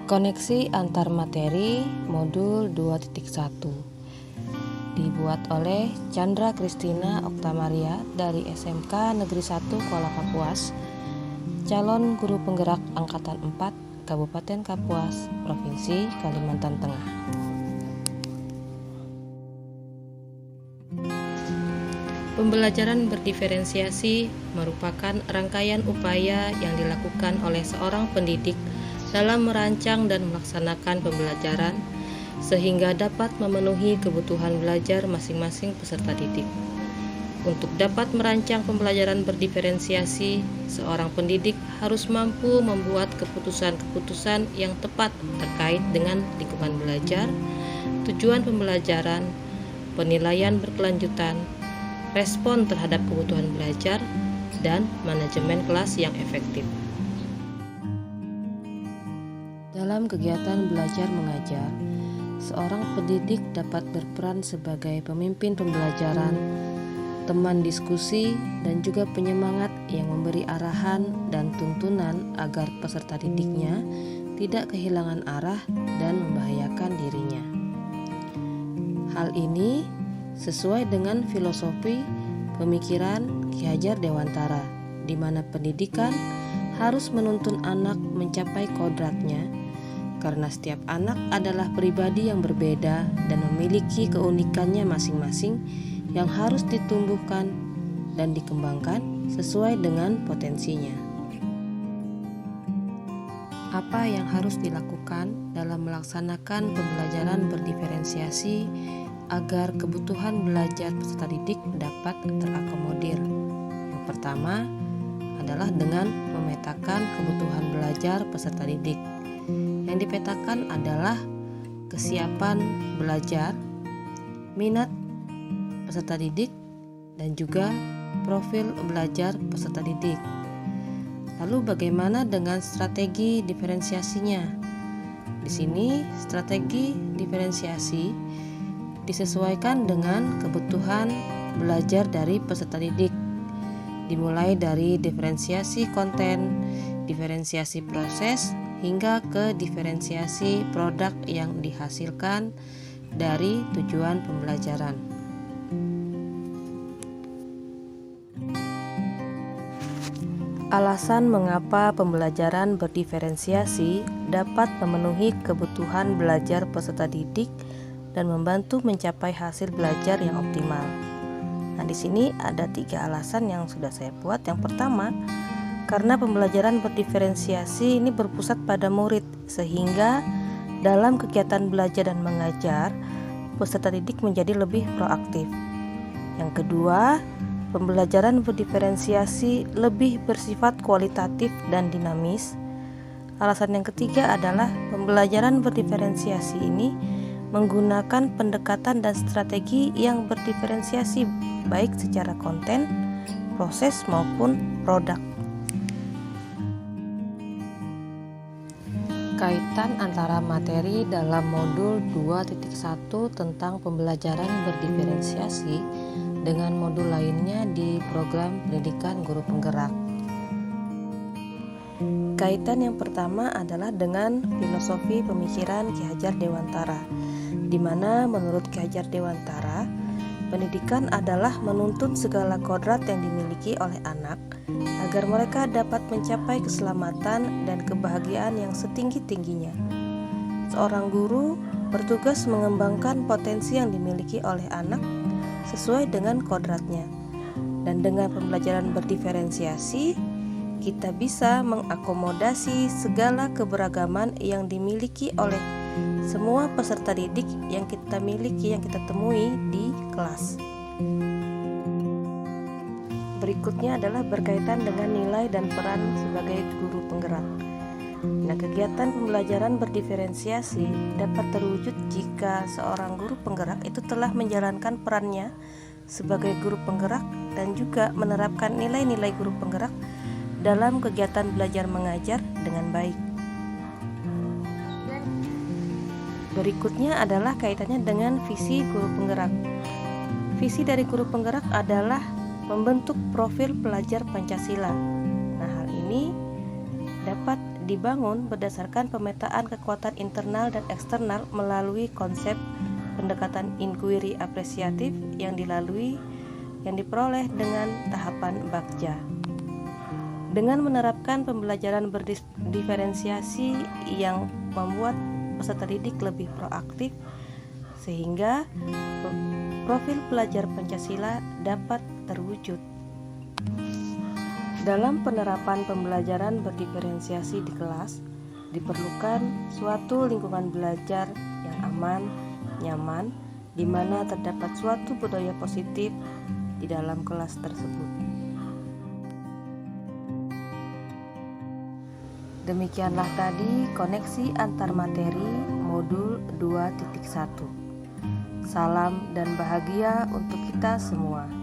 Koneksi antar materi modul 2.1 dibuat oleh Chandra Kristina Oktamaria dari SMK Negeri 1 Kuala Kapuas, calon guru penggerak Angkatan 4 Kabupaten Kapuas, Provinsi Kalimantan Tengah. Pembelajaran berdiferensiasi merupakan rangkaian upaya yang dilakukan oleh seorang pendidik dalam merancang dan melaksanakan pembelajaran sehingga dapat memenuhi kebutuhan belajar masing-masing peserta didik. Untuk dapat merancang pembelajaran berdiferensiasi, seorang pendidik harus mampu membuat keputusan-keputusan yang tepat terkait dengan lingkungan belajar, tujuan pembelajaran, penilaian berkelanjutan, respon terhadap kebutuhan belajar, dan manajemen kelas yang efektif. Dalam kegiatan belajar mengajar, seorang pendidik dapat berperan sebagai pemimpin pembelajaran, teman diskusi, dan juga penyemangat yang memberi arahan dan tuntunan agar peserta didiknya tidak kehilangan arah dan membahayakan dirinya. Hal ini sesuai dengan filosofi pemikiran Ki Hajar Dewantara, di mana pendidikan harus menuntun anak mencapai kodratnya, karena setiap anak adalah pribadi yang berbeda dan memiliki keunikannya masing-masing yang harus ditumbuhkan dan dikembangkan sesuai dengan potensinya. Apa yang harus dilakukan dalam melaksanakan pembelajaran berdiferensiasi agar kebutuhan belajar peserta didik dapat terakomodir? Yang pertama adalah dengan memetakan kebutuhan belajar peserta didik. Yang dipetakan adalah kesiapan belajar, minat peserta didik, dan juga profil belajar peserta didik. Lalu bagaimana dengan strategi diferensiasinya? Di sini strategi diferensiasi disesuaikan dengan kebutuhan belajar dari peserta didik, dimulai dari diferensiasi konten, diferensiasi proses, hingga ke diferensiasi produk yang dihasilkan dari tujuan pembelajaran. Alasan mengapa pembelajaran berdiferensiasi dapat memenuhi kebutuhan belajar peserta didik dan membantu mencapai hasil belajar yang optimal. Nah, di sini ada 3 alasan yang sudah saya buat. Yang pertama, karena pembelajaran berdiferensiasi ini berpusat pada murid, sehingga dalam kegiatan belajar dan mengajar, peserta didik menjadi lebih proaktif. Yang kedua, pembelajaran berdiferensiasi lebih bersifat kualitatif dan dinamis. Alasan yang ketiga adalah pembelajaran berdiferensiasi ini menggunakan pendekatan dan strategi yang berdiferensiasi baik secara konten, proses maupun produk. Kaitan antara materi dalam modul 2.1 tentang pembelajaran berdiferensiasi dengan modul lainnya di program pendidikan guru penggerak. Kaitan yang pertama adalah dengan filosofi pemikiran Ki Hajar Dewantara, di mana menurut Ki Hajar Dewantara, pendidikan adalah menuntun segala kodrat yang dimiliki oleh anak agar mereka dapat mencapai keselamatan dan kebahagiaan yang setinggi-tingginya. Seorang guru bertugas mengembangkan potensi yang dimiliki oleh anak sesuai dengan kodratnya. Dan dengan pembelajaran berdiferensiasi, kita bisa mengakomodasi segala keberagaman yang dimiliki oleh semua peserta didik yang kita miliki, yang kita temui di kelas. Berikutnya adalah berkaitan dengan nilai dan peran sebagai guru penggerak. Nah, kegiatan pembelajaran berdiferensiasi dapat terwujud jika seorang guru penggerak itu telah menjalankan perannya sebagai guru penggerak dan juga menerapkan nilai-nilai guru penggerak dalam kegiatan belajar mengajar dengan baik. Berikutnya adalah kaitannya dengan visi guru penggerak. Visi dari guru penggerak adalah membentuk profil pelajar Pancasila. Nah, hal ini dapat dibangun berdasarkan pemetaan kekuatan internal dan eksternal melalui konsep pendekatan inquiry apresiatif yang diperoleh dengan tahapan Bagja. Dengan menerapkan pembelajaran berdiferensiasi yang membuat peserta didik lebih proaktif, sehingga profil pelajar Pancasila dapat terwujud. Dalam penerapan pembelajaran berdiferensiasi di kelas, diperlukan suatu lingkungan belajar yang aman, nyaman, di mana terdapat suatu budaya positif di dalam kelas tersebut. Demikianlah tadi koneksi antar materi modul 2.1. Salam dan bahagia untuk kita semua.